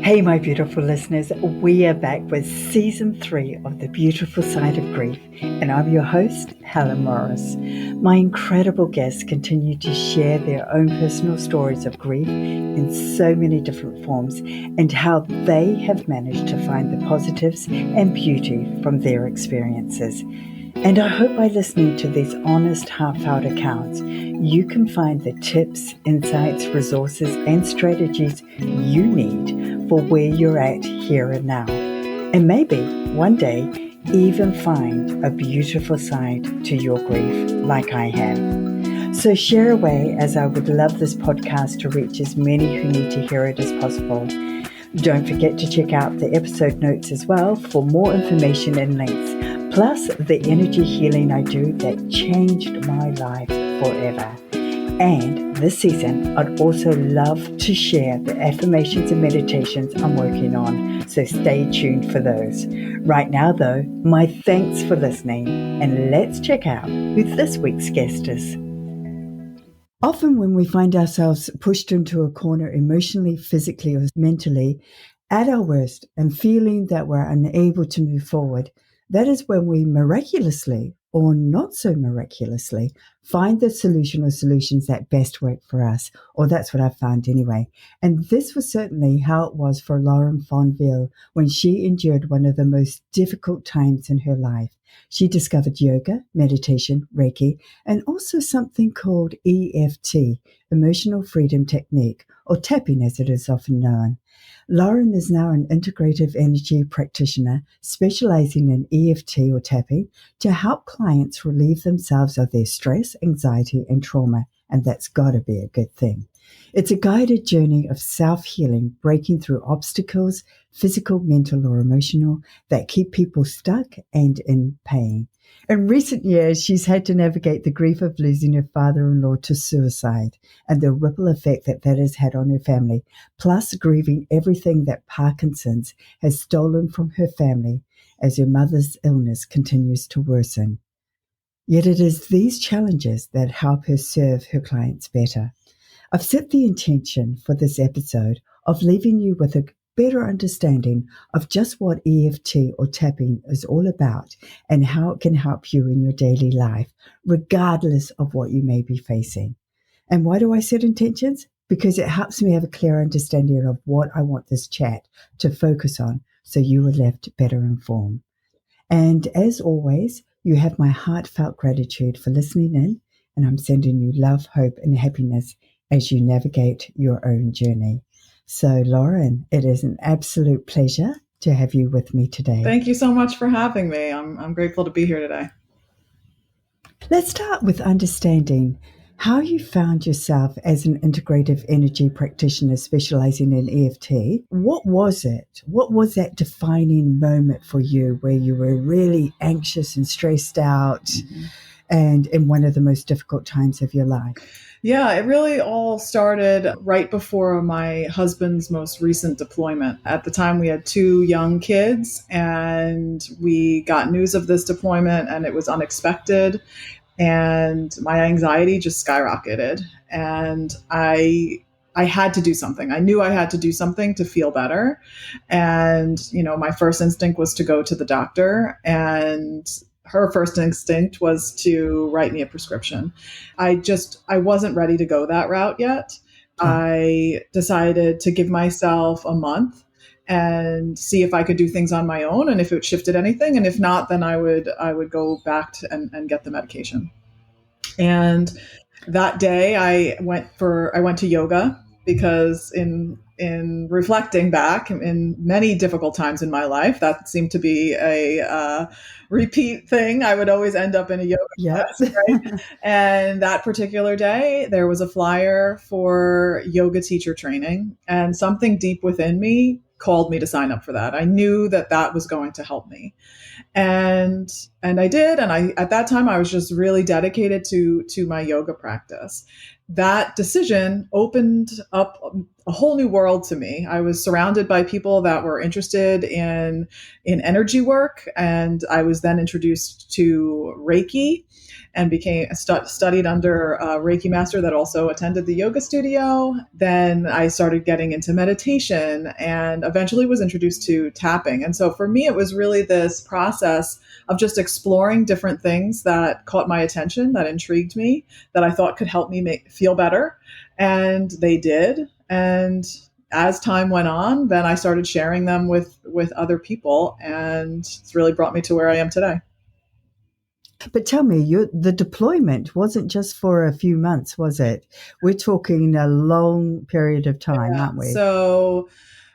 Hey, my beautiful listeners, we are back with season 3 of The Beautiful Side of Grief, and I'm your host, Helen Morris. My incredible guests continue to share their own personal stories of grief in so many different forms and how they have managed to find the positives and beauty from their experiences. And I hope by listening to these honest, heartfelt accounts, you can find the tips, insights, resources, and strategies you need for where you're at here and now. And maybe one day even find a beautiful side to your grief like I have. So share away, as I would love this podcast to reach as many who need to hear it as possible. Don't forget to check out the episode notes as well for more information and links. Plus, the energy healing I do that changed my life forever. And this season, I'd also love to share the affirmations and meditations I'm working on, so stay tuned for those. Right now, though, my thanks for listening, and let's check out who this week's guest is. Often when we find ourselves pushed into a corner emotionally, physically, or mentally, at our worst, and feeling that we're unable to move forward, that is when we miraculously, or not so miraculously, find the solution or solutions that best work for us. Or that's what I've found anyway. And this was certainly how it was for Lauren Fonvielle when she endured one of the most difficult times in her life. She discovered yoga, meditation, reiki, and also something called EFT, Emotional Freedom Technique, or tapping as it is often known. Lauren is now an integrative energy practitioner specializing in EFT or tapping to help clients relieve themselves of their stress, anxiety, and trauma, and that's got to be a good thing. It's a guided journey of self-healing, breaking through obstacles, physical, mental, or emotional, that keep people stuck and in pain. In recent years, she's had to navigate the grief of losing her father-in-law to suicide and the ripple effect that has had on her family, plus grieving everything that Parkinson's has stolen from her family as her mother's illness continues to worsen. Yet it is these challenges that help her serve her clients better. I've set the intention for this episode of leaving you with a better understanding of just what EFT or tapping is all about and how it can help you in your daily life, regardless of what you may be facing. And why do I set intentions? Because it helps me have a clear understanding of what I want this chat to focus on, so you are left better informed. And as always, you have my heartfelt gratitude for listening in, and I'm sending you love, hope, and happiness as you navigate your own journey. So, Lauren, it is an absolute pleasure to have you with me today. Thank you so much for having me. I'm grateful to be here today. Let's start with understanding how you found yourself as an integrative energy practitioner specializing in EFT. What was it? What was that defining moment for you where you were really anxious and stressed out and in one of the most difficult times of your life? Yeah, it really all started right before my husband's most recent deployment. At the time, we had 2 young kids, and we got news of this deployment, and it was unexpected. And my anxiety just skyrocketed. And I had to do something. I knew I had to do something to feel better. And, my first instinct was to go to the doctor, and her first instinct was to write me a prescription. I wasn't ready to go that route yet. I decided to give myself a month and see if I could do things on my own, and if it shifted anything. And if not, then I would go back and get the medication. And that day I went to yoga, because in reflecting back in many difficult times in my life, that seemed to be a repeat thing. I would always end up in a yoga class, right? And that particular day, there was a flyer for yoga teacher training, and something deep within me called me to sign up for that. I knew that was going to help me. And I did. And at that time, I was just really dedicated to my yoga practice. That decision opened up a whole new world to me. I was surrounded by people that were interested in energy work. And I was then introduced to Reiki. and studied under a Reiki master that also attended the yoga studio. Then I started getting into meditation and eventually was introduced to tapping. And so for me, it was really this process of just exploring different things that caught my attention, that intrigued me, that I thought could help me feel better. And they did. And as time went on, then I started sharing them with other people, and it's really brought me to where I am today. But tell me, the deployment wasn't just for a few months, was it? We're talking a long period of time, aren't we? So,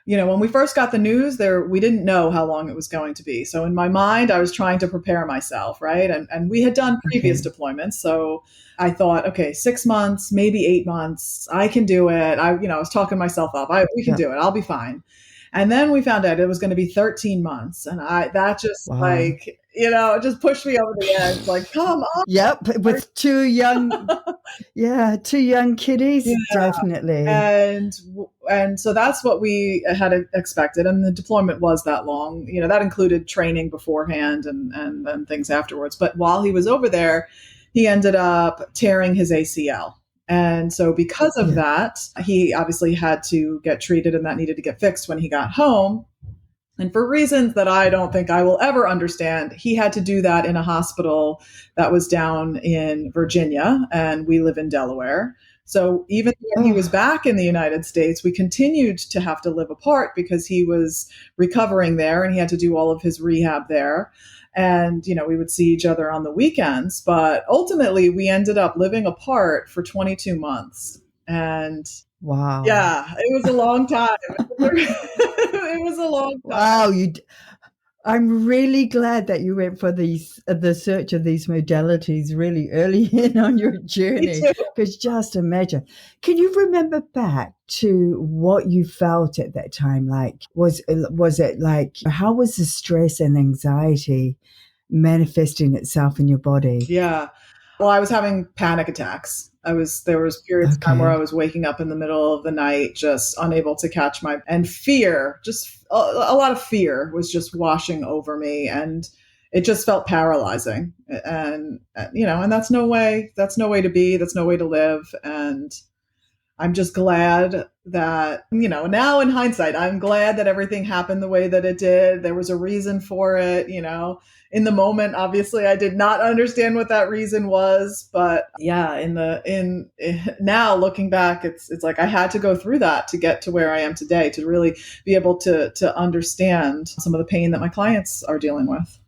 when we first got the news we didn't know how long it was going to be. So in my mind, I was trying to prepare myself, right? And we had done previous deployments. So I thought, okay, 6 months, maybe 8 months, I can do it. I was talking myself up. We can do it. I'll be fine. And then we found out it was going to be 13 months. And that just it just pushed me over the edge. Like, come on. Yep. With two young kiddies, definitely. And so that's what we had expected. And the deployment was that long. That included training beforehand and then things afterwards. But while he was over there, he ended up tearing his ACL. And so because of that, he obviously had to get treated, and that needed to get fixed when he got home. And for reasons that I don't think I will ever understand, he had to do that in a hospital that was down in Virginia, and we live in Delaware. So even when he was back in the United States, we continued to have to live apart because he was recovering there and he had to do all of his rehab there. And, we would see each other on the weekends, but ultimately we ended up living apart for 22 months. And wow. Yeah, it was a long time. It was a long time. Wow. I'm really glad that you went for the search of these modalities really early in on your journey. Because just imagine, can you remember back to what you felt at that time? Like, was it like, how was the stress and anxiety manifesting itself in your body? Yeah. Well, I was having panic attacks. There was periods of time where I was waking up in the middle of the night, just unable to catch and fear, just a lot of fear was just washing over me, and it just felt paralyzing. And that's no way to be, that's no way to live. And I'm just glad that, now in hindsight, I'm glad that everything happened the way that it did. There was a reason for it, In the moment, obviously, I did not understand what that reason was, but yeah, now looking back, it's like I had to go through that to get to where I am today, to really be able to understand some of the pain that my clients are dealing with.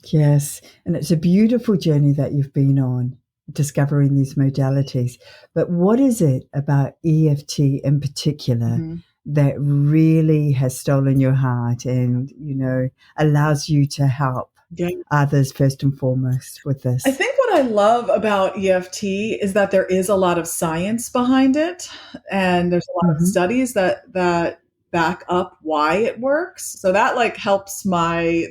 Yes, and it's a beautiful journey that you've been on, discovering these modalities. But what is it about EFT in particular that really has stolen your heart and, allows you to help others first and foremost with this? I think what I love about EFT is that there is a lot of science behind it, and there's a lot of studies that back up why it works. So that helps my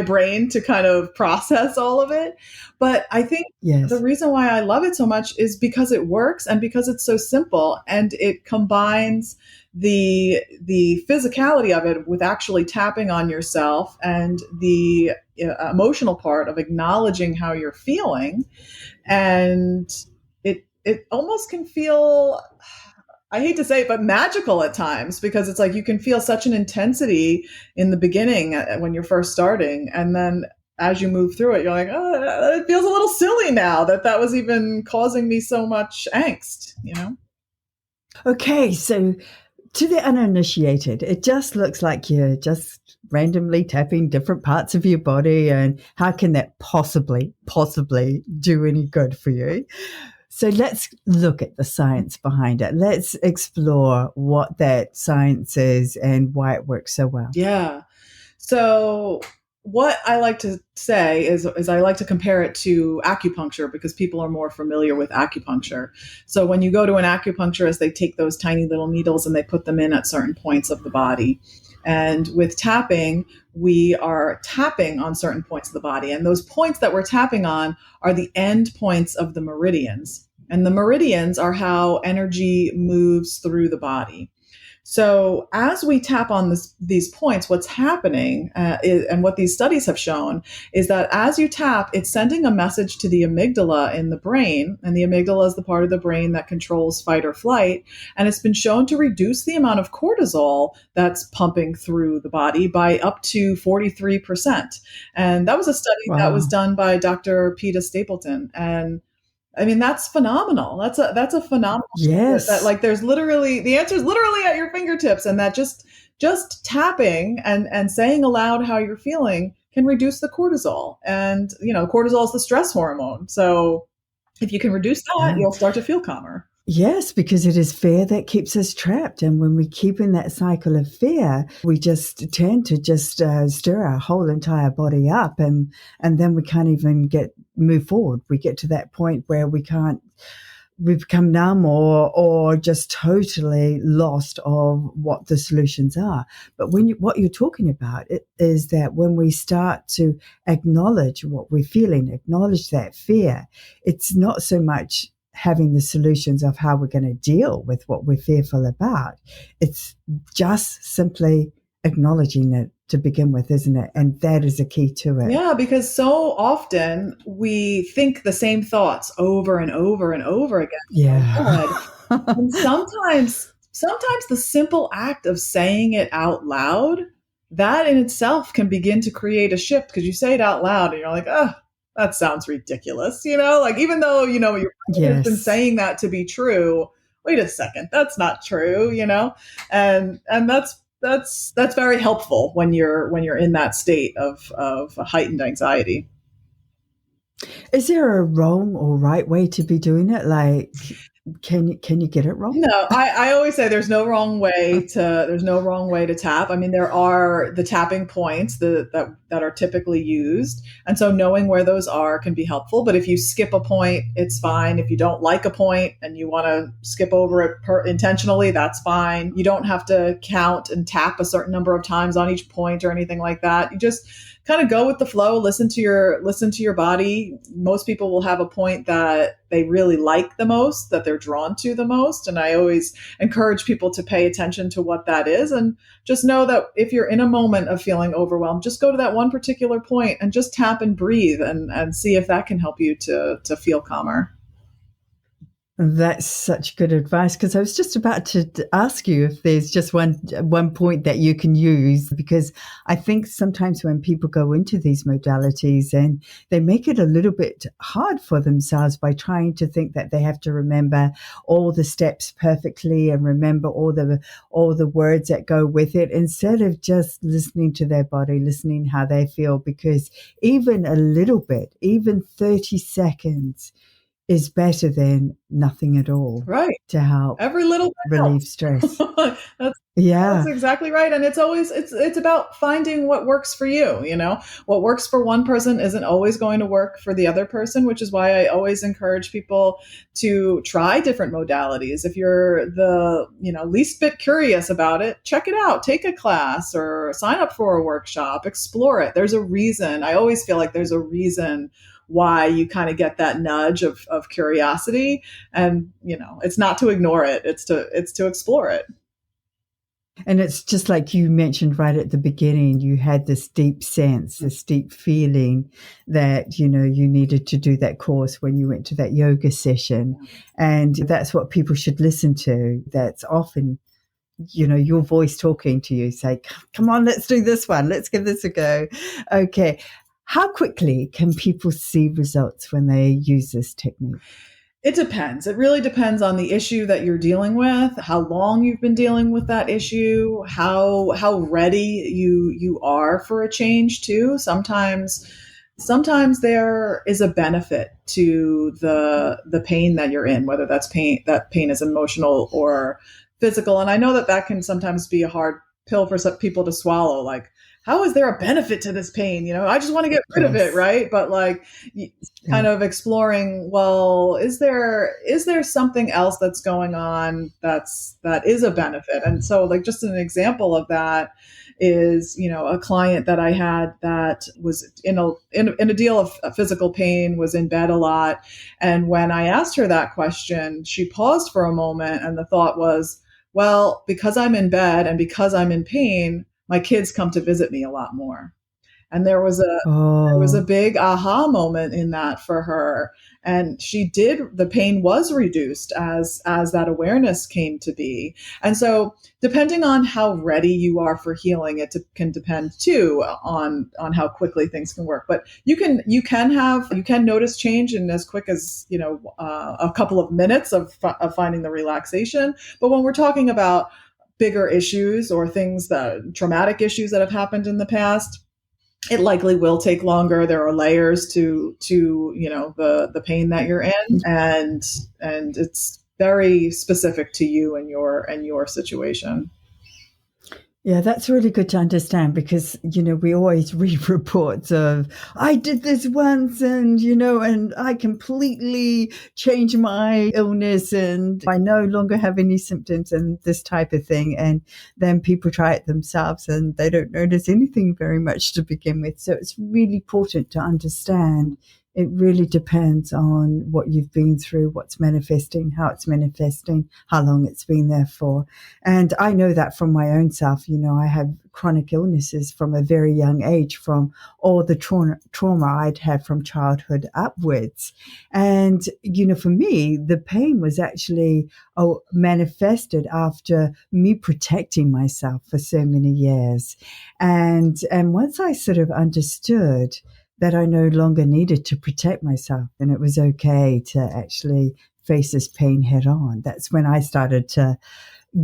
brain to kind of process all of it. But I think the reason why I love it so much is because it works and because it's so simple, and it combines the physicality of it with actually tapping on yourself and the emotional part of acknowledging how you're feeling. And it almost can feel, I hate to say it, but magical at times, because it's like you can feel such an intensity in the beginning when you're first starting. And then as you move through it, you're like, oh, it feels a little silly now that was even causing me so much angst, Okay, so to the uninitiated, it just looks like you're just randomly tapping different parts of your body. And how can that possibly do any good for you? So let's look at the science behind it. Let's explore what that science is and why it works so well. Yeah. So what I like to say is I like to compare it to acupuncture, because people are more familiar with acupuncture. So when you go to an acupuncturist, they take those tiny little needles and they put them in at certain points of the body. And with tapping, we are tapping on certain points of the body. And those points that we're tapping on are the end points of the meridians. And the meridians are how energy moves through the body. So as we tap on these points, what's happening and what these studies have shown is that as you tap, it's sending a message to the amygdala in the brain. And the amygdala is the part of the brain that controls fight or flight. And it's been shown to reduce the amount of cortisol that's pumping through the body by up to 43%. And that was a study that was Wow. done by Dr. Peta Stapleton. And I mean, that's phenomenal. That's a phenomenal shift that, Yes. like, there's literally the answer is literally at your fingertips, and that just tapping and saying aloud how you're feeling can reduce the cortisol. And cortisol is the stress hormone. So if you can reduce that, Yeah. you'll start to feel calmer. Yes, because it is fear that keeps us trapped. And when we keep in that cycle of fear, we just tend to just stir our whole entire body up. And then we can't even move forward. We get to that point where we become numb or just totally lost of what the solutions are. But what you're talking about is that when we start to acknowledge what we're feeling, acknowledge that fear, it's not so much having the solutions of how we're going to deal with what we're fearful about. It's just simply acknowledging it to begin with, isn't it? And that is a key to it. Yeah, because so often we think the same thoughts over and over and over again in our Yeah. head. And sometimes the simple act of saying it out loud, that in itself can begin to create a shift, because you say it out loud and you're like, oh, that sounds ridiculous. Like, even though, your brain has been Yes. saying that to be true, wait a second, that's not true. And that's very helpful when you're in that state of heightened anxiety. Is there a wrong or right way to be doing it? Like, can you get it wrong? No, I always say there's no wrong way to tap. I mean, there are the tapping points that are typically used. And so knowing where those are can be helpful. But if you skip a point, it's fine. If you don't like a point and you want to skip over it intentionally, that's fine. You don't have to count and tap a certain number of times on each point or anything like that. You just kind of go with the flow, listen to your body. Most people will have a point that they really like the most, that they're drawn to the most. And I always encourage people to pay attention to what that is. And just know that if you're in a moment of feeling overwhelmed, just go to that one particular point and just tap and breathe and see if that can help you to feel calmer. That's such good advice, because I was just about to ask you if there's just one point that you can use, because I think sometimes when people go into these modalities and they make it a little bit hard for themselves by trying to think that they have to remember all the steps perfectly and remember all the words that go with it, instead of just listening to their body, listening how they feel, because even a little bit, even 30 seconds is better than nothing at all Right. to help Every little bit relieve helps. stress. that's That's Yeah. exactly right. And it's about finding what works for you. What works for one person isn't always going to work for the other person, which is why I always encourage people to try different modalities. If you're the, least bit curious about it, check it out, take a class or sign up for a workshop, explore it. There's a reason. I always feel like there's a reason why you kind of get that nudge of curiosity. And, it's not to ignore it. It's to explore it. And it's just like you mentioned right at the beginning, you had this deep sense, this deep feeling that, you needed to do that course when you went to that yoga session. And that's what people should listen to. That's often, your voice talking to you, say, come on, let's do this one. Let's give this a go. Okay. How quickly can people see results when they use this technique? It depends. It really depends on the issue that you're dealing with, how long you've been dealing with that issue, how ready you are for a change too. Sometimes there is a benefit to the pain that you're in, whether that pain is emotional or physical. And I know that can sometimes be a hard pill for some people to swallow. Like, how is there a benefit to this pain? I just want to get rid of it, Yes. right? But kind of exploring, well, is there something else that's going on that is a benefit? And so, like, just an example of that is, a client that I had that was in a deal of physical pain, was in bed a lot. And when I asked her that question, she paused for a moment, and the thought was, well, because I'm in bed and because I'm in pain, my kids come to visit me a lot more. And there was a Oh, big aha moment in that for her. And the pain was reduced as that awareness came to be. And so depending on how ready you are for healing, can depend too on how quickly things can work. But you can notice change in as quick as, a couple of minutes of finding the relaxation. But when we're talking about bigger issues or traumatic issues that have happened in the past, it likely will take longer. There are layers to the pain that you're in, and it's very specific to you and your situation. yeah, that's really good to understand because, we always read reports of, I did this once and I completely changed my illness and I no longer have any symptoms and this type of thing. And then people try it themselves and they don't notice anything very much to begin with. So it's really important to understand. It really depends on what you've been through, what's manifesting, how it's manifesting, how long it's been there for. And I know that from my own self. I had chronic illnesses from a very young age, from all the trauma I'd had from childhood upwards. And, for me, the pain was actually manifested after me protecting myself for so many years. And once I sort of understood that I no longer needed to protect myself and it was okay to actually face this pain head on, that's when I started to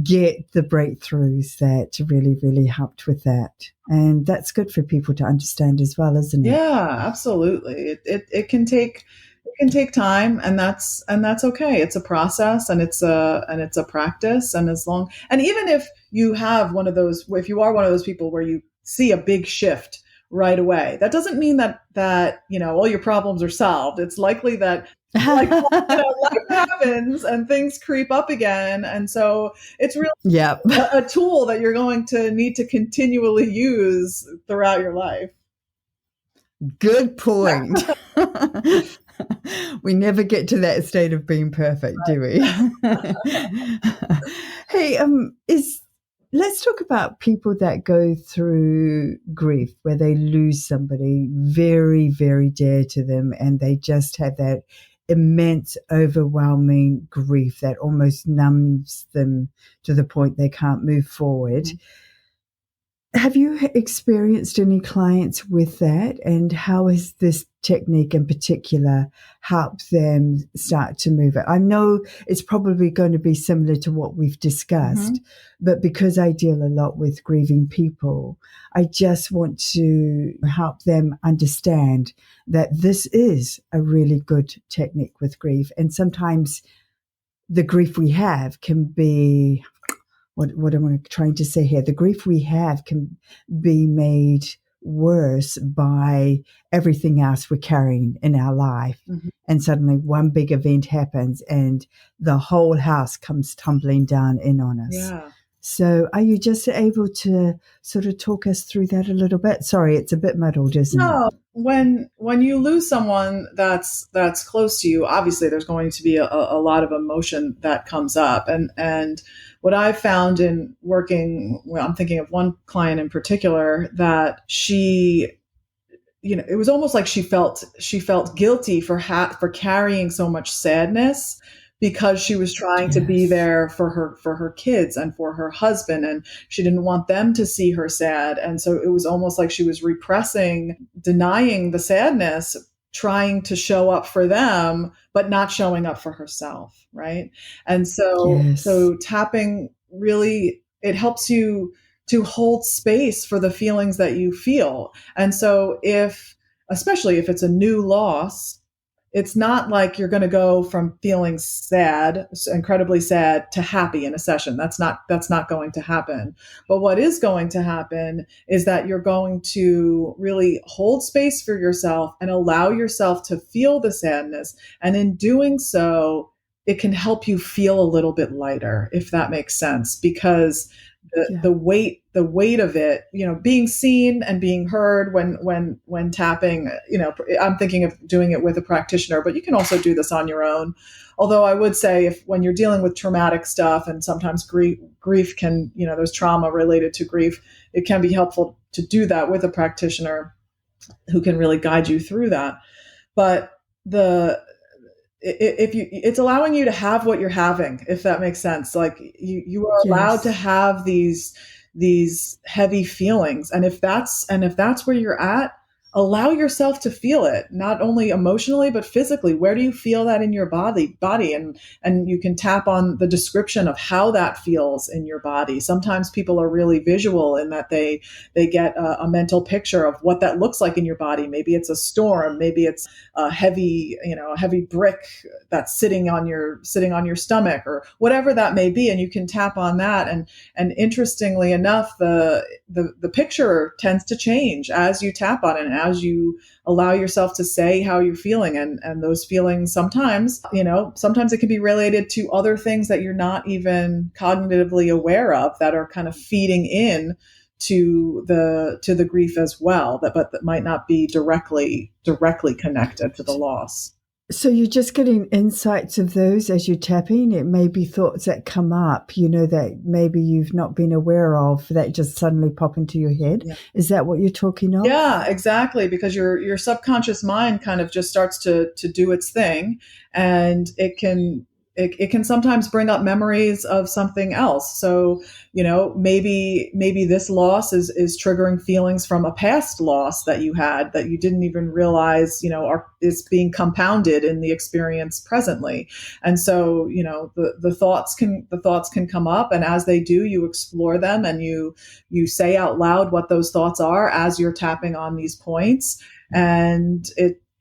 get the breakthroughs that really, really helped with that. And that's good for people to understand as well, isn't it? Yeah, absolutely. It can take time, and that's okay. It's a process, and it's a practice. And even if you are one of those people where you see a big shift right away, that doesn't mean that all your problems are solved. It's likely that, like, life happens and things creep up again, and so it's really Yep. a tool that you're going to need to continually use throughout your life. Good point. We never get to that state of being perfect, do we? Hey, let's talk about people that go through grief where they lose somebody very, very dear to them and they just have that immense, overwhelming grief that almost numbs them to the point they can't move forward. Mm-hmm. Have you experienced any clients with that? And how has this technique in particular helped them start to move it? I know it's probably going to be similar to what we've discussed, but because I deal a lot with grieving people, I just want to help them understand that this is a really good technique with grief. And sometimes the grief we have can be... What am I trying to say here? The grief we have can be made worse by everything else we're carrying in our life. Mm-hmm. And suddenly one big event happens and the whole house comes tumbling down in on us. Yeah. So are you just able to sort of talk us through that a little bit? Sorry, it's a bit muddled, isn't it? When you lose someone that's close to you, obviously there's going to be a lot of emotion that comes up. And what I've found in working, I'm thinking of one client in particular that it was almost like she felt guilty for carrying so much sadness because she was trying to be there for her kids and for her husband, and she didn't want them to see her sad. And so it was almost like she was denying the sadness, trying to show up for them, but not showing up for herself. Right. And so tapping really, it helps you to hold space for the feelings that you feel. And so especially if it's a new loss, it's not like you're going to go from feeling sad, incredibly sad, to happy in a session. That's not going to happen. But what is going to happen is that you're going to really hold space for yourself and allow yourself to feel the sadness. And in doing so, it can help you feel a little bit lighter, if that makes sense, because the weight of it, being seen and being heard when tapping, I'm thinking of doing it with a practitioner, but you can also do this on your own. Although I would say when you're dealing with traumatic stuff, and sometimes grief can, there's trauma related to grief, it can be helpful to do that with a practitioner who can really guide you through that. But it's allowing you to have what you're having, if that makes sense. Like you are allowed to have these heavy feelings. And if that's where you're at, allow yourself to feel it, not only emotionally, but physically. Where do you feel that in your body? And you can tap on the description of how that feels in your body. Sometimes people are really visual in that they get a mental picture of what that looks like in your body. Maybe it's a storm, maybe it's a heavy brick that's sitting on your stomach, or whatever that may be. And you can tap on that. And interestingly enough, the picture tends to change as you tap on it, and as you allow yourself to say how you're feeling. And those feelings sometimes it can be related to other things that you're not even cognitively aware of, that are kind of feeding in to the grief as well, but that might not be directly connected to the loss. So you're just getting insights of those as you're tapping. It may be thoughts that come up, that maybe you've not been aware of, that just suddenly pop into your head. Yeah. Is that what you're talking of? Yeah, exactly. Because your subconscious mind kind of just starts to do its thing, and it can sometimes bring up memories of something else. So, maybe this loss is triggering feelings from a past loss that you had that you didn't even realize, is being compounded in the experience presently. And so, the thoughts can come up, and as they do, you explore them, and you say out loud what those thoughts are as you're tapping on these points. And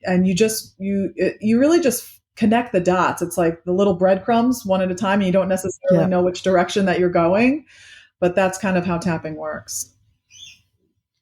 you really just connect the dots. It's like the little breadcrumbs one at a time, and you don't necessarily know which direction that you're going, but that's kind of how tapping works.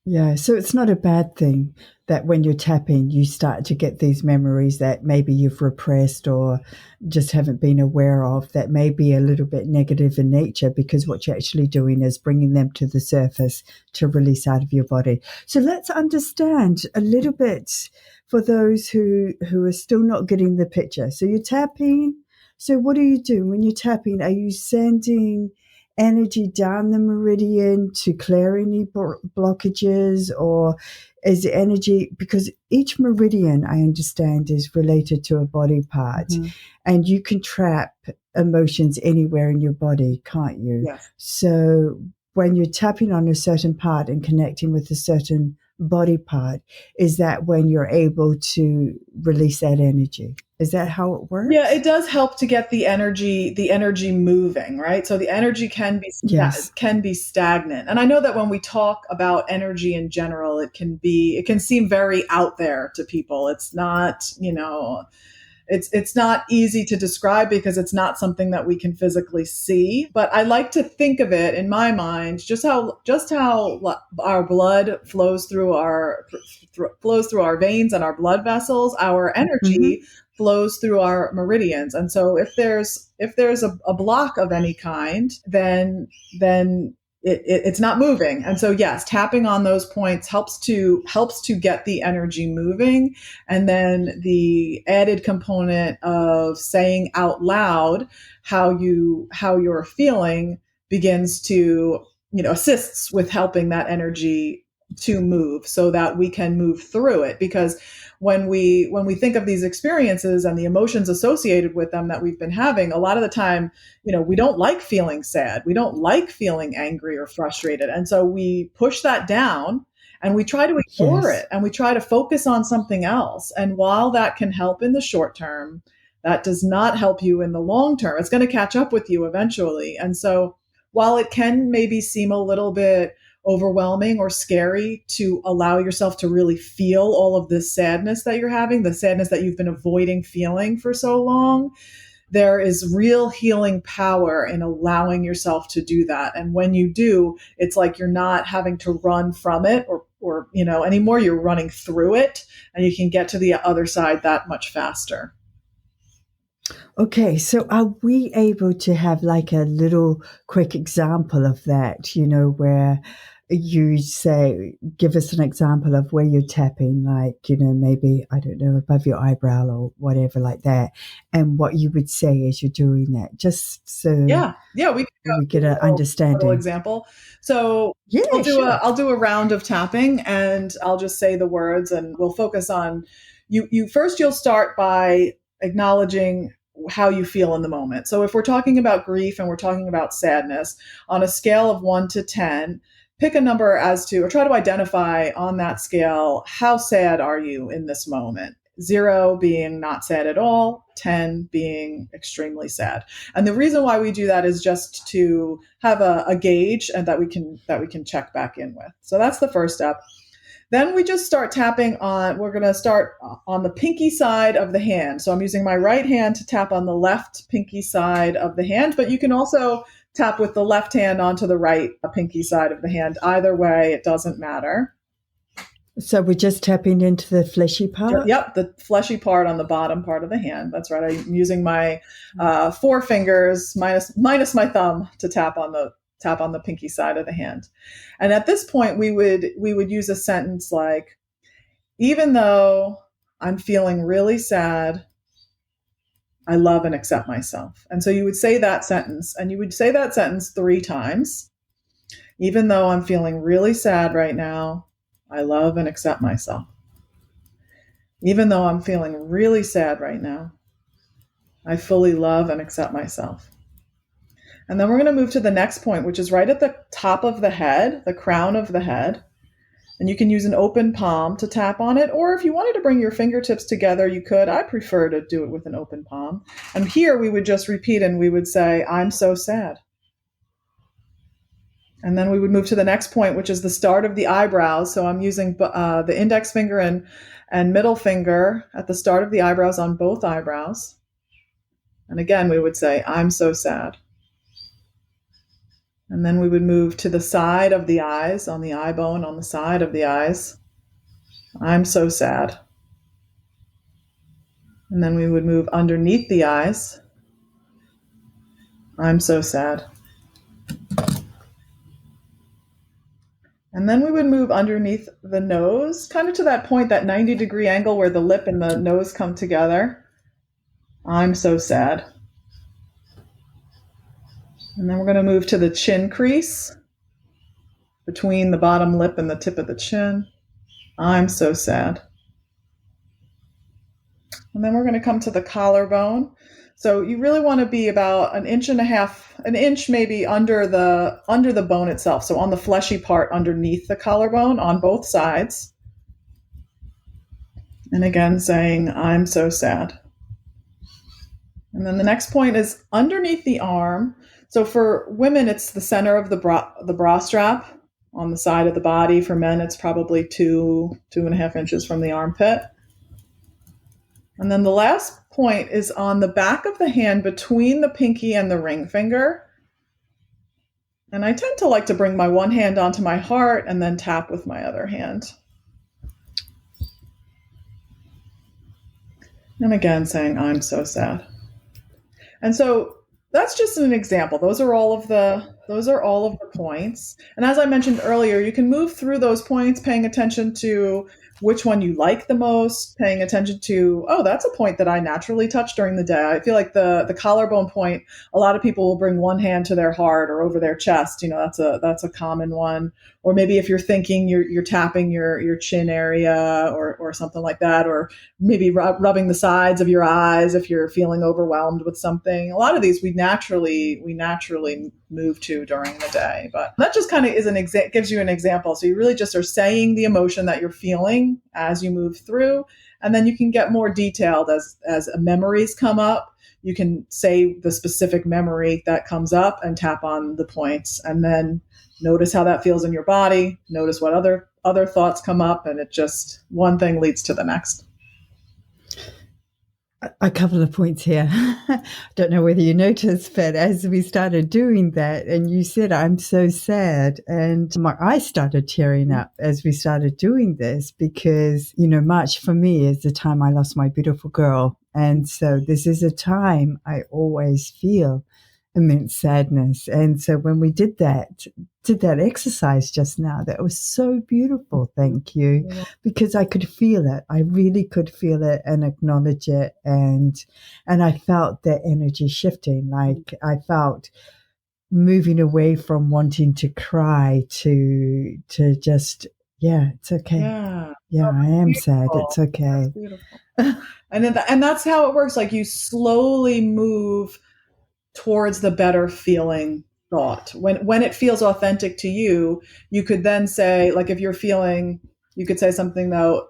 Yeah. So it's not a bad thing that when you're tapping, you start to get these memories that maybe you've repressed or just haven't been aware of, that may be a little bit negative in nature, because what you're actually doing is bringing them to the surface to release out of your body. So let's understand a little bit for those who are still not getting the picture. So you're tapping. So what are you doing when you're tapping? Are you sending energy down the meridian to clear any blockages, or is the energy, because each meridian, I understand, is related to a body part, and you can trap emotions anywhere in your body, can't you? Yes. So when you're tapping on a certain part and connecting with a certain body part, is that when you're able to release that energy? Is that how it works? Yeah, it does help to get the energy moving, right? So the energy can be stagnant. And I know that when we talk about energy in general, it can seem very out there to people. It's not, it's not easy to describe because it's not something that we can physically see. But I like to think of it in my mind just how our blood flows through our veins and our blood vessels. Our energy flows through our meridians. And so if there's a block of any kind, then it's not moving. And so yes, tapping on those points helps to get the energy moving. And then the added component of saying out loud how you're feeling begins to, assists with helping that energy to move so that we can move through it. Because when we think of these experiences and the emotions associated with them that we've been having, a lot of the time, we don't like feeling sad. We don't like feeling angry or frustrated. And so we push that down and we try to ignore it, and we try to focus on something else. And while that can help in the short term, that does not help you in the long term. It's going to catch up with you eventually. And so while it can maybe seem a little bit overwhelming or scary to allow yourself to really feel all of this sadness that you're having, the sadness that you've been avoiding feeling for so long, there is real healing power in allowing yourself to do that. And when you do, it's like you're not having to run from it or anymore. You're running through it, and you can get to the other side that much faster. Okay, so are we able to have like a little quick example of that, where you say, give us an example of where you're tapping, like, maybe, I don't know, above your eyebrow or whatever like that, and what you would say as you're doing that, just so Yeah, we can we go get through an a little understanding. example. So Yeah, sure. I'll do a round of tapping, and I'll just say the words, and we'll focus on you. You'll start by acknowledging how you feel in the moment. So if we're talking about grief and we're talking about sadness, on a scale of 1 to 10, pick a number as to, or try to identify on that scale, how sad are you in this moment? 0 being not sad at all, 10 being extremely sad. And the reason why we do that is just to have a gauge and that we can check back in with. So that's the first step. Then we just start tapping on, we're going to start on the pinky side of the hand. So I'm using my right hand to tap on the left pinky side of the hand, but you can also tap with the left hand onto the right pinky side of the hand. Either way, it doesn't matter. So we're just tapping into the fleshy part? Yep, the fleshy part on the bottom part of the hand. That's right. I'm using my 4 fingers minus my thumb to tap on the pinky side of the hand. And at this point, we would use a sentence like, even though I'm feeling really sad, I love and accept myself. And so you would say that sentence, and you would say that sentence 3 times. Even though I'm feeling really sad right now, I love and accept myself. Even though I'm feeling really sad right now, I fully love and accept myself. And then we're going to move to the next point, which is right at the top of the head, the crown of the head. And you can use an open palm to tap on it, or if you wanted to bring your fingertips together, you could. I prefer to do it with an open palm. And here we would just repeat, and we would say, I'm so sad. And then we would move to the next point, which is the start of the eyebrows. So I'm using the index finger and middle finger at the start of the eyebrows on both eyebrows. And again, we would say, I'm so sad. And then we would move to the side of the eyes, on the eye bone, on the side of the eyes. I'm so sad. And then we would move underneath the eyes. I'm so sad. And then we would move underneath the nose, kind of to that point, that 90-degree angle where the lip and the nose come together. I'm so sad. And then we're going to move to the chin crease, between the bottom lip and the tip of the chin. I'm so sad. And then we're going to come to the collarbone. So you really want to be about 1.5 inches maybe under the bone itself. So on the fleshy part underneath the collarbone on both sides. And again, saying, I'm so sad. And then the next point is underneath the arm. So for women, it's the center of the bra strap on the side of the body. For men, it's probably 2.5 inches from the armpit. And then the last point is on the back of the hand between the pinky and the ring finger. And I tend to like to bring my one hand onto my heart and then tap with my other hand. And again, saying, I'm so sad. And so that's just an example. Those are all of the points. And as I mentioned earlier, you can move through those points, paying attention to which one you like the most, paying attention to, oh, that's a point that I naturally touch during the day. I feel like the collarbone point, a lot of people will bring one hand to their heart or over their chest. That's a common one. Or maybe if you're thinking, you're tapping your chin area or something like that, or maybe rubbing the sides of your eyes if you're feeling overwhelmed with something. A lot of these we naturally move to during the day, but that just kind of gives you an example. So you really just are saying the emotion that you're feeling as you move through, and then you can get more detailed as memories come up. You can say the specific memory that comes up and tap on the points, and then notice how that feels in your body. Notice what other thoughts come up, and it just one thing leads to the next. A couple of points here. I don't know whether you noticed, but as we started doing that, and you said, I'm so sad, and my eyes started tearing up as we started doing this because, March for me is the time I lost my beautiful girl. And so this is a time I always feel immense sadness. And so when we did that exercise just now, that was so beautiful. Thank you. Because I could feel it. I really could feel it and acknowledge it. And I felt that energy shifting. Like I felt moving away from wanting to cry to just, it's okay. Yeah, I am sad. It's okay. That's beautiful. And that's how it works. Like you slowly move towards the better feeling thought. When it feels authentic to you, you could then say, like if you're feeling, you could say something though,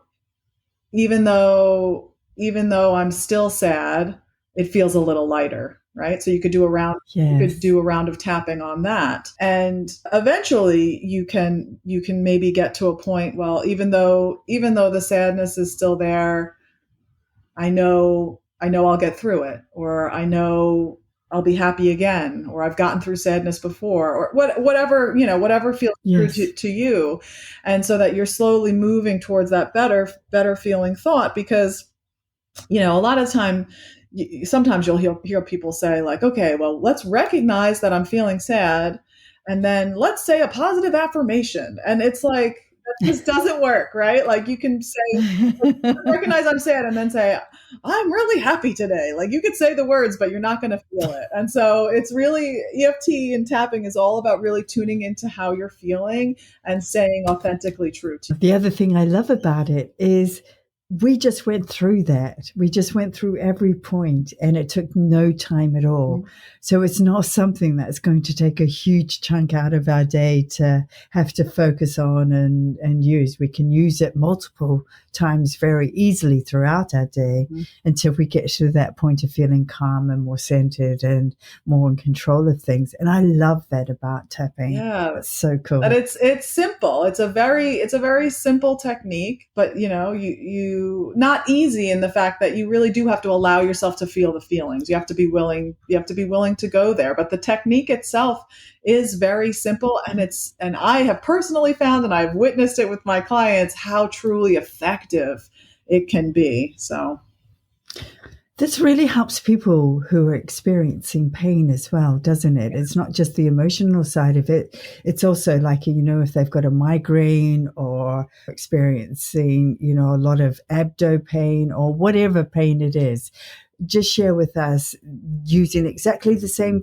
even though I'm still sad, it feels a little lighter, right? So you could do a round you could do a round of tapping on that. And eventually you can maybe get to a point, well, even though the sadness is still there, I know I'll get through it, or I know I'll be happy again, or I've gotten through sadness before, or whatever feels true to you. And so that you're slowly moving towards that better feeling thought, because, a lot of time, sometimes you'll hear people say like, okay, well, let's recognize that I'm feeling sad. And then let's say a positive affirmation. And it's like, that just doesn't work, right? Like you can say, recognize I'm sad and then say, I'm really happy today. Like you could say the words, but you're not going to feel it. And so it's really, EFT and tapping is all about really tuning into how you're feeling and staying authentically true to you. The other thing I love about it is we just went through that. We just went through every point and it took no time at all. Mm-hmm. So it's not something that's going to take a huge chunk out of our day to have to focus on and use. We can use it multiple times very easily throughout our day until we get to that point of feeling calm and more centered and more in control of things. And I love that about tapping. Yeah. It's so cool. And it's simple. It's a very simple technique, but you not easy in the fact that you really do have to allow yourself to feel the feelings. You have to be willing to go there. But the technique itself is very simple, and I have personally found, and I've witnessed it with my clients, how truly effective it can be. So this really helps people who are experiencing pain as well, doesn't it? It's not just the emotional side of it. It's also like, if they've got a migraine or experiencing, a lot of abdo pain or whatever pain it is. Just share with us using exactly the same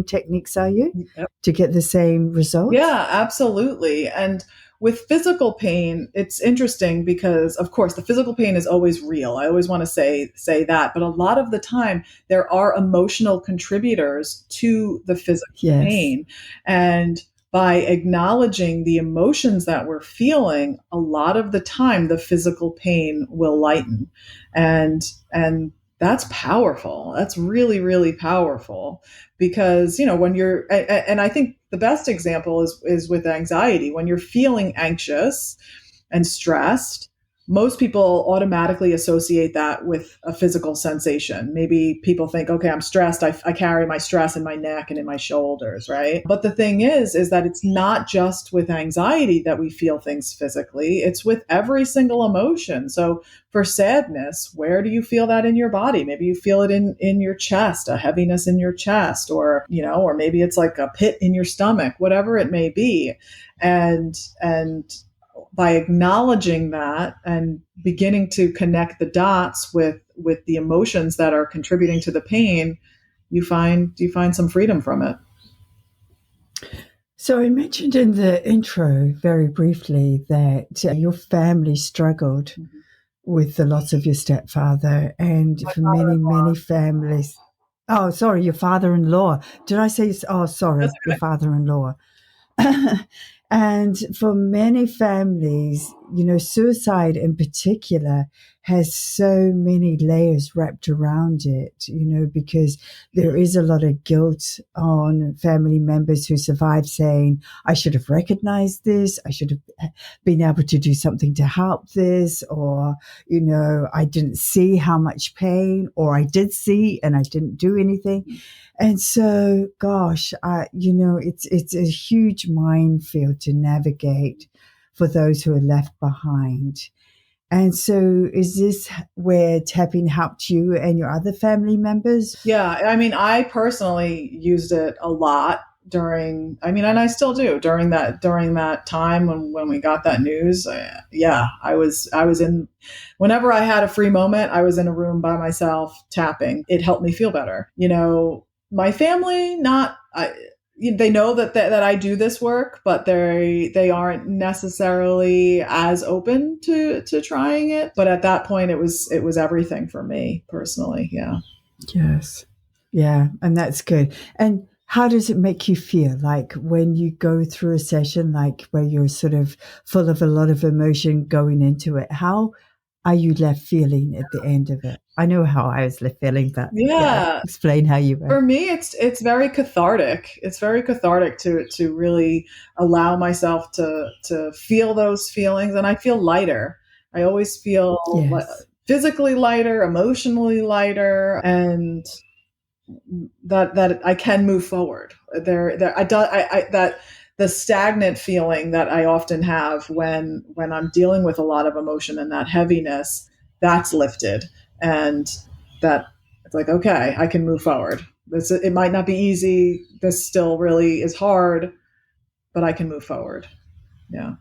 techniques, are you? Yep. To get the same results? Yeah, absolutely. And with physical pain, it's interesting because, of course, the physical pain is always real. I always want to say that. But a lot of the time, there are emotional contributors to the physical pain. And by acknowledging the emotions that we're feeling, a lot of the time, the physical pain will lighten. And that's powerful. That's really, really powerful. Because, when you're, and I think the best example is with anxiety. When you're feeling anxious and stressed, most people automatically associate that with a physical sensation. Maybe people think, okay, I'm stressed. I carry my stress in my neck and in my shoulders, right? But the thing is that it's not just with anxiety that we feel things physically. It's with every single emotion. So for sadness, where do you feel that in your body? Maybe you feel it in your chest, a heaviness in your chest, or maybe it's like a pit in your stomach, whatever it may be. And by acknowledging that and beginning to connect the dots with the emotions that are contributing to the pain, you find some freedom from it. So I mentioned in the intro very briefly that your family struggled with the loss of your stepfather, and for many families. Oh, sorry, your father-in-law. Did I say? Oh, sorry, your father-in-law. And for many families, suicide in particular has so many layers wrapped around it, because there is a lot of guilt on family members who survive saying, I should have recognized this. I should have been able to do something to help this, or, I didn't see how much pain, or I did see and I didn't do anything. And so, gosh, it's a huge minefield to navigate for those who are left behind. And so is this where tapping helped you and your other family members? Yeah. I mean, I personally used it a lot and I still do during that time when we got that news. I was in, whenever I had a free moment, I was in a room by myself tapping. It helped me feel better. My family, they know that I do this work, but they aren't necessarily as open to trying it. But at that point, it was everything for me personally. Yeah. Yes. Yeah. And that's good. And how does it make you feel? Like when you go through a session, like where you're sort of full of a lot of emotion going into it, how are you left feeling at the end of it? I know how I was left feeling, but Yeah. explain how you were. For me, it's very cathartic. It's very cathartic to really allow myself to feel those feelings, and I feel lighter. I always feel physically lighter, emotionally lighter, and that I can move forward. That the stagnant feeling that I often have when I'm dealing with a lot of emotion and that heaviness, that's lifted, and that it's like, okay, I can move forward. It might not be easy. This still really is hard, but I can move forward. Yeah.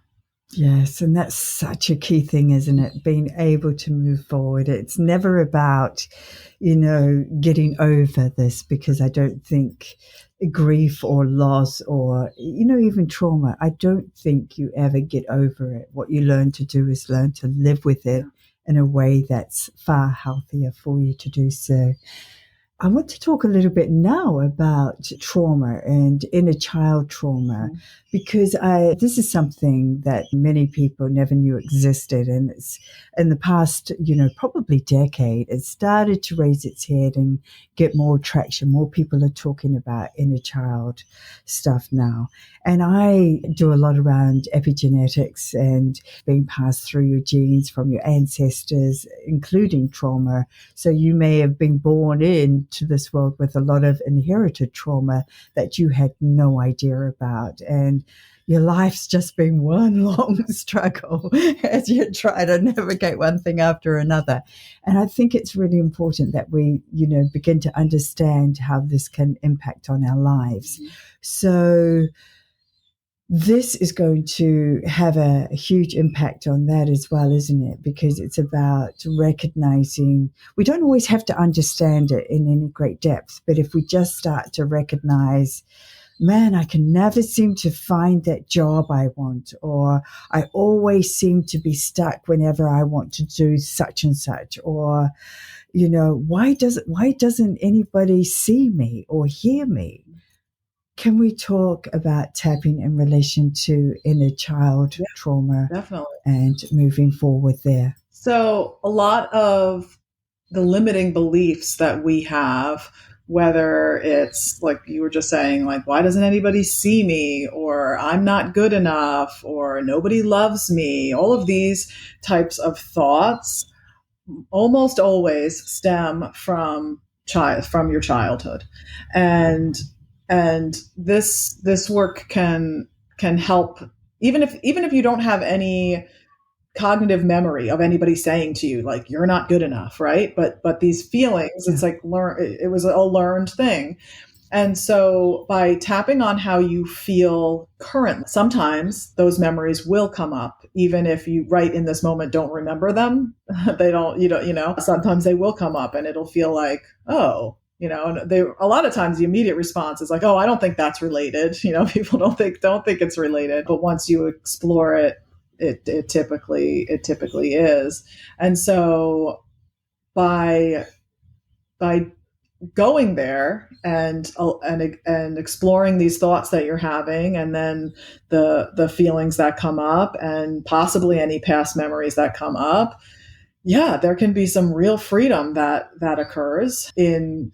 Yes, and that's such a key thing, isn't it? Being able to move forward. It's never about, getting over this, because I don't think grief or loss or, even trauma, I don't think you ever get over it. What you learn to do is learn to live with it in a way that's far healthier for you to do so. I want to talk a little bit now about trauma and inner child trauma, because this is something that many people never knew existed. And it's in the past, probably decade, it started to raise its head and get more traction. More people are talking about inner child stuff now. And I do a lot around epigenetics and being passed through your genes from your ancestors, including trauma. So you may have been born into this world with a lot of inherited trauma that you had no idea about. And your life's just been one long struggle as you try to navigate one thing after another. And I think it's really important that we, begin to understand how this can impact on our lives. So this is going to have a huge impact on that as well, isn't it? Because it's about recognizing, we don't always have to understand it in any great depth, but if we just start to recognize, man, I can never seem to find that job I want, or I always seem to be stuck whenever I want to do such and such, or, why doesn't anybody see me or hear me? Can we talk about tapping in relation to inner child trauma? Definitely. And moving forward there? So a lot of the limiting beliefs that we have, whether it's like you were just saying, like, why doesn't anybody see me, or I'm not good enough, or nobody loves me, all of these types of thoughts almost always stem from your childhood. And this work can help, even if you don't have any cognitive memory of anybody saying to you, like, you're not good enough, right? But these feelings, it's like it was a learned thing. And so by tapping on how you feel currently, sometimes those memories will come up, even if you right in this moment don't remember them. They don't, sometimes they will come up and it'll feel like, oh, and a lot of times the immediate response is like, oh, I don't think that's related. People don't think it's related. But once you explore it, it typically is. And so by going there and exploring these thoughts that you're having, and then the feelings that come up, and possibly any past memories that come up, yeah, there can be some real freedom that occurs in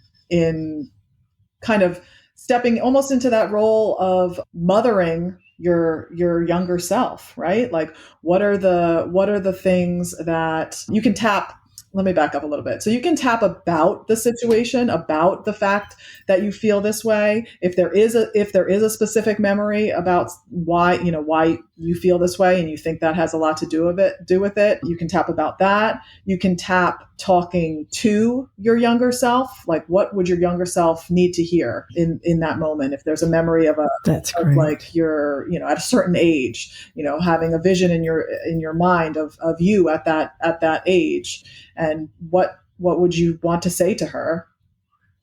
kind of stepping almost into that role of mothering your younger self, right? Like, what are the things that you can tap. Let me back up a little bit. So you can tap about the situation, about the fact that you feel this way. If there is a specific memory about why you feel this way, and you think that has a lot to do with it, you can tap about that. You can tap talking to your younger self, like what would your younger self need to hear in that moment. If there's a memory of That's of great. like you're at a certain age, having a vision in your mind of you at that age, and what would you want to say to her.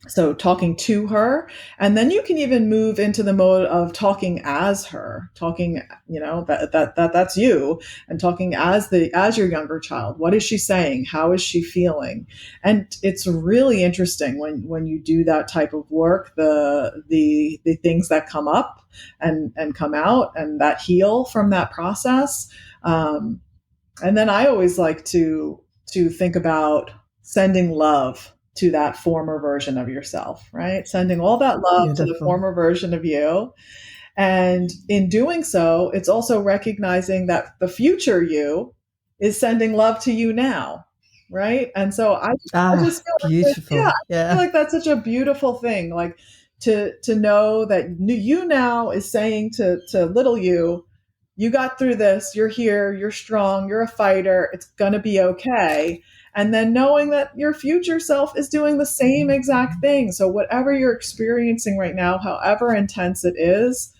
So talking to her, and then you can even move into the mode of talking as her, talking, that's you, and talking as your younger child. What is she saying? How is she feeling? And it's really interesting when you do that type of work, the things that come up and come out and that heal from that process. And then I always like to think about sending love to that former version of yourself, right? Sending all that love to the Beautiful. former version of you. And in doing so, it's also recognizing that the future you is sending love to you now, right? And so I just feel like, yeah, Beautiful. I feel Yeah. like that's such a beautiful thing. Like to know that you now is saying to little you got through this, you're here, you're strong, you're a fighter, it's going to be okay. And then knowing that your future self is doing the same exact thing. So whatever you're experiencing right now, however intense it is,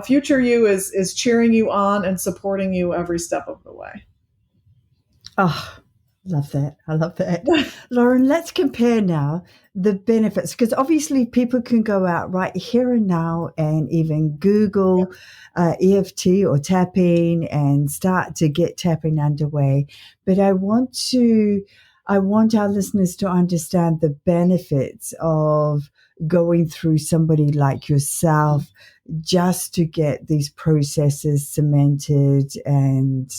future you is cheering you on and supporting you every step of the way. Oh, love that. I love that. Lauren, let's compare now the benefits, because obviously people can go out right here and now and even Google EFT or tapping and start to get tapping underway. But I want our listeners to understand the benefits of going through somebody like yourself just to get these processes cemented and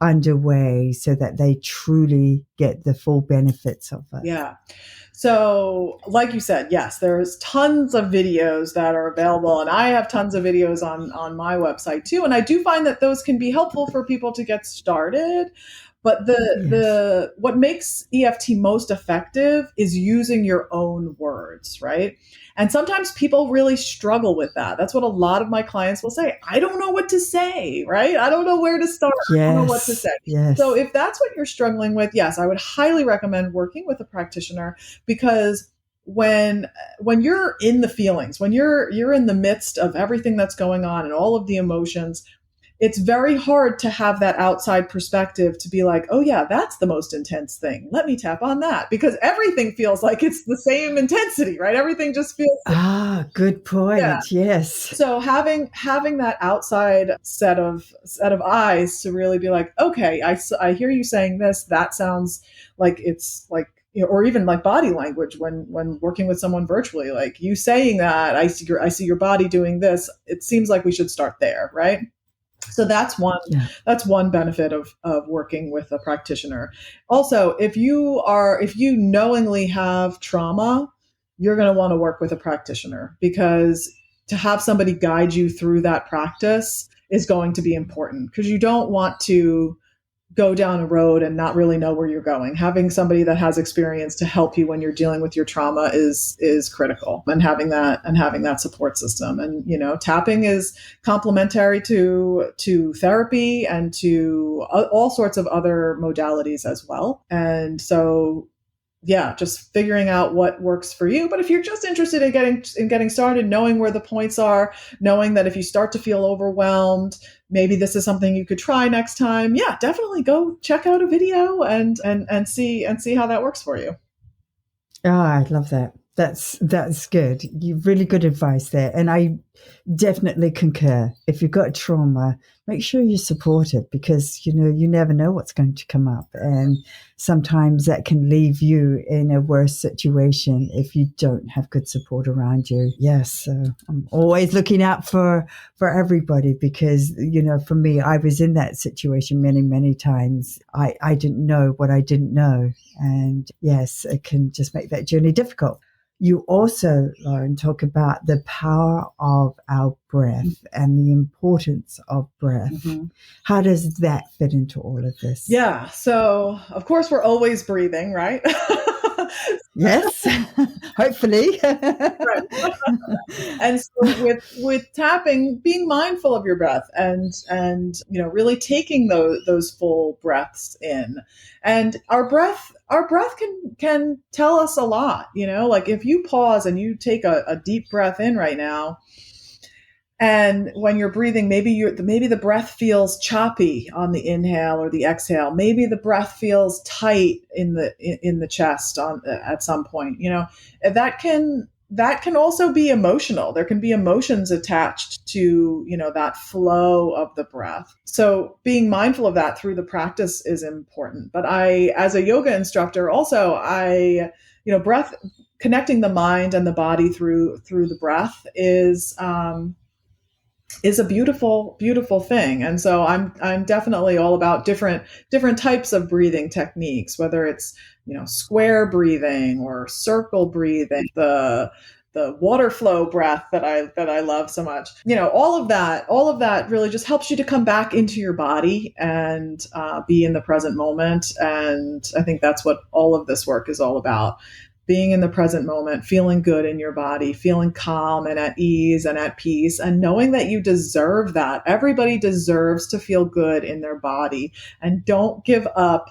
underway so that they truly get the full benefits of it. Yeah. So, like you said, yes, there's tons of videos that are available, and I have tons of videos on my website too. And I do find that those can be helpful for people to get started. But Yes. what makes EFT most effective is using your own words, right? And sometimes people really struggle with that. That's what a lot of my clients will say. I don't know what to say, right? I don't know where to start. I don't know what to Yes. say. So Yes. if that's what you're struggling with, yes, I would highly recommend working with a practitioner, because when you're in the feelings, when you're in the midst of everything that's going on and all of the emotions, it's very hard to have that outside perspective to be like, oh yeah, that's the most intense thing. Let me tap on that, because everything feels like it's the same intensity, right? Everything just feels, Good yeah. point. Yes. So having that outside set of eyes to really be like, okay, I hear you saying this. That sounds like it's like, or even like body language when working with someone virtually, like you saying that, I see your body doing this. It seems like we should start there, right? So Yeah. that's one benefit of working with a practitioner. Also, if you knowingly have trauma, you're going to want to work with a practitioner, because to have somebody guide you through that practice is going to be important, because you don't want to go down a road and not really know where you're going. Having somebody that has experience to help you when you're dealing with your trauma is critical, and having that support system. And tapping is complementary to therapy and to all sorts of other modalities as well. And so yeah, just figuring out what works for you. But if you're just interested in getting started, knowing where the points are, knowing that if you start to feel overwhelmed, maybe this is something you could try next time. Yeah, definitely go check out a video and see how that works for you. Oh, I love that. That's good. You really good advice there. And I definitely concur. If you've got trauma, make sure you support it, because, you never know what's going to come up. And sometimes that can leave you in a worse situation if you don't have good support around you. Yes. So I'm always looking out for everybody, because, for me, I was in that situation many, many times. I didn't know what I didn't know. And yes, it can just make that journey difficult. You also, Lauren, talk about the power of our breath and the importance of breath. Mm-hmm. How does that fit into all of this? Yeah. So, of course, we're always breathing, right? Yes, hopefully. Right. And so with tapping, being mindful of your breath and really taking those full breaths in. And our breath can tell us a lot, like if you pause and you take a deep breath in right now, and when you're breathing, maybe the breath feels choppy on the inhale or the exhale. Maybe the breath feels tight in the chest at some point. That can also be emotional. There can be emotions attached to that flow of the breath. So being mindful of that through the practice is important. But as a yoga instructor, also breath, connecting the mind and the body through the breath is a beautiful, beautiful thing. And so I'm definitely all about different types of breathing techniques, whether it's, square breathing or circle breathing, the water flow breath that I love so much. All of that really just helps you to come back into your body and be in the present moment. And I think that's what all of this work is all about. Being in the present moment, feeling good in your body, feeling calm and at ease and at peace, and knowing that you deserve that. Everybody deserves to feel good in their body, and don't give up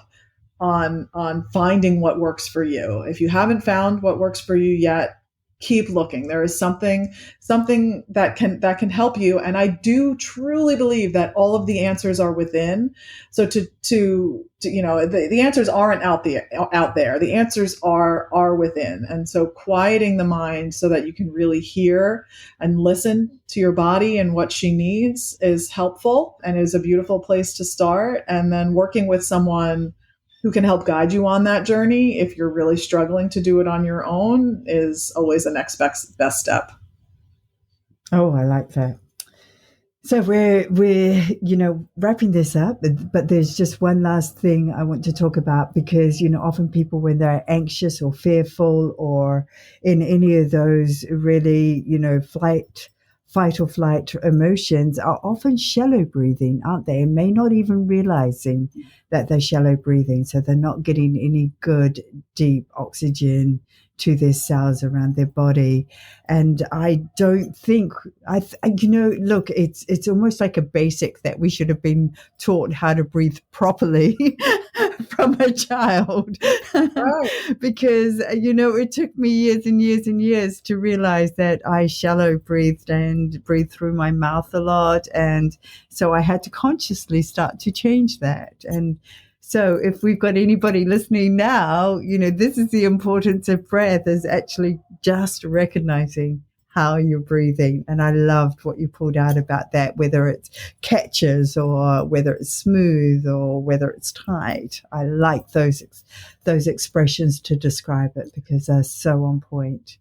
on finding what works for you. If you haven't found what works for you yet, keep looking. There is something that can help you. And I do truly believe that all of the answers are within. So the answers aren't out there. The answers are within. And so quieting the mind so that you can really hear and listen to your body and what she needs is helpful and is a beautiful place to start. And then working with someone who can help guide you on that journey, if you're really struggling to do it on your own, is always the next best step. Oh, I like that. So we're wrapping this up, but there's just one last thing I want to talk about, because often people, when they're anxious or fearful or in any of those really fight or flight emotions, are often shallow breathing, aren't they? And may not even realizing that they're shallow breathing. So they're not getting any good, deep oxygen to their cells around their body. And I don't think, look, it's almost like a basic that we should have been taught how to breathe properly from a child. Right. Because, it took me years and years and years to realize that I shallow breathed and breathed through my mouth a lot. And so I had to consciously start to change that. And so if we've got anybody listening now, this is the importance of breath, is actually just recognizing how you're breathing. And I loved what you pulled out about that, whether it's catches or whether it's smooth or whether it's tight. I like those expressions to describe it, because they're so on point.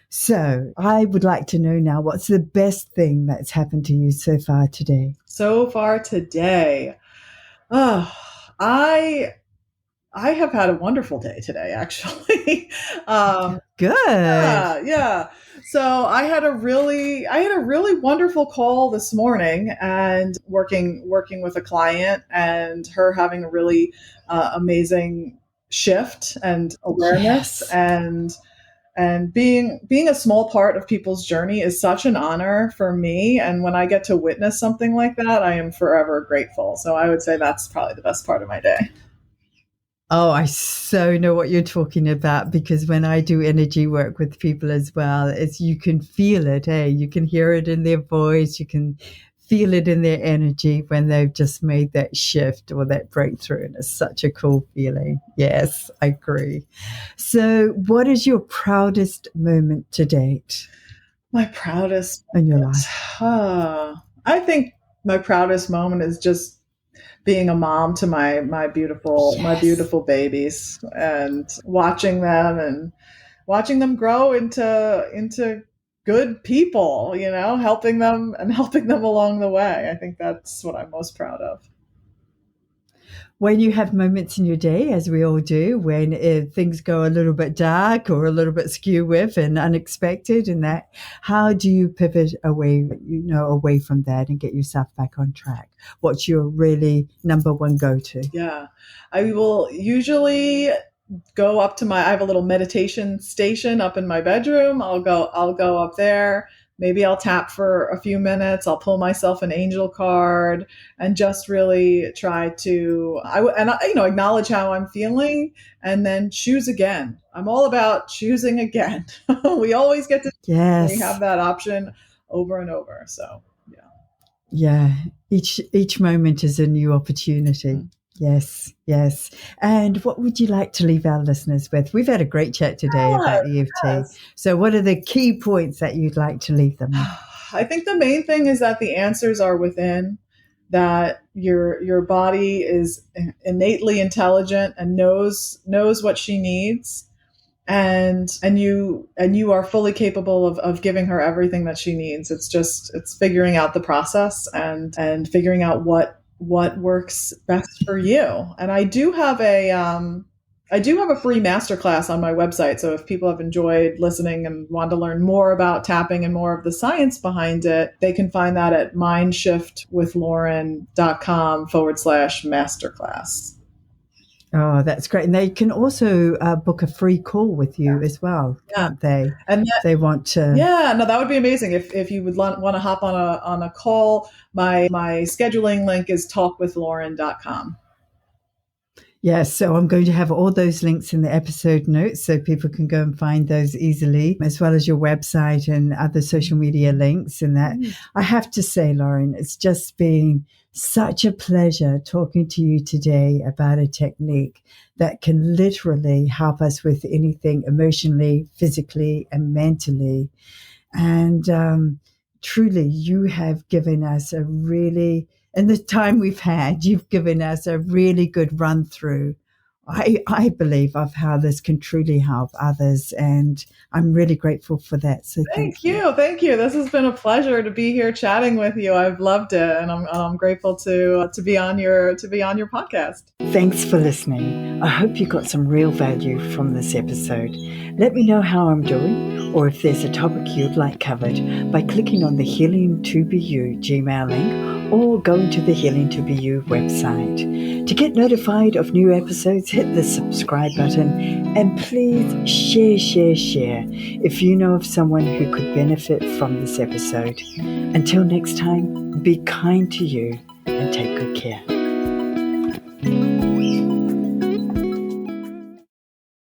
So I would like to know now, what's the best thing that's happened to you so far today? Oh, I have had a wonderful day today, actually. Good. Yeah. So I had a really wonderful call this morning, and working with a client, and her having a really amazing shift and awareness. Yes. And being a small part of people's journey is such an honor for me. And when I get to witness something like that, I am forever grateful. So I would say that's probably the best part of my day. Oh, I so know what you're talking about, because when I do energy work with people as well, you can feel it, you can hear it in their voice, you can feel it in their energy when they've just made that shift or that breakthrough. And it's such a cool feeling. Yes, I agree. So what is your proudest moment to date My proudest in your moment. life? I think my proudest moment is just being a mom to my Yes. beautiful babies, and watching them grow into good people, helping them along the way. I think that's what I'm most proud of. When you have moments in your day, as we all do, when things go a little bit dark or a little bit skew with and unexpected, and that, how do you pivot away from that and get yourself back on track? What's your really number one go-to? Yeah. I will usually go up to I have a little meditation station up in my bedroom. I'll go up there. Maybe I'll tap for a few minutes. I'll pull myself an angel card and just really try to acknowledge how I'm feeling, and then choose again. I'm all about choosing again. We always get to we have Yes. that option over and over. So, yeah. Yeah. Each moment is a new opportunity. Mhm. Yes, yes. And what would you like to leave our listeners with? We've had a great chat today Yes, about EFT. yes. So what are the key points that you'd like to leave them with? I think the main thing is that the answers are within, that your body is innately intelligent and knows what she needs, and you are fully capable of giving her everything that she needs. It's figuring out the process, and figuring out what works best for you. And I do have a free masterclass on my website. So if people have enjoyed listening and want to learn more about tapping and more of the science behind it, they can find that at mindshiftwithlauren.com/masterclass. Oh, that's great. And they can also book a free call with you as well, Yeah. can't they? And If they want to. Yeah, no, that would be amazing. If you would want to hop on a call, my scheduling link is talkwithlauren.com. Yes, so I'm going to have all those links in the episode notes so people can go and find those easily, as well as your website and other social media links. And that, I have to say, Lauren, it's just been such a pleasure talking to you today about a technique that can literally help us with anything emotionally, physically, and mentally. And truly, you have given us in the time we've had, you've given us a really good run through, I believe, of how this can truly help others. And I'm really grateful for that. So Thank thank you. you, thank you. This has been a pleasure to be here chatting with you. I've loved it, and I'm grateful to be on your podcast. Thanks for listening. I hope you got some real value from this episode. Let me know how I'm doing, or if there's a topic you'd like covered, by clicking on the Healing to Be You Gmail link, or going to the Healing to Be You website. To get notified of new episodes, hit the subscribe button, and please share if you know of someone who could benefit from this episode. Until next time, be kind to you and take good care.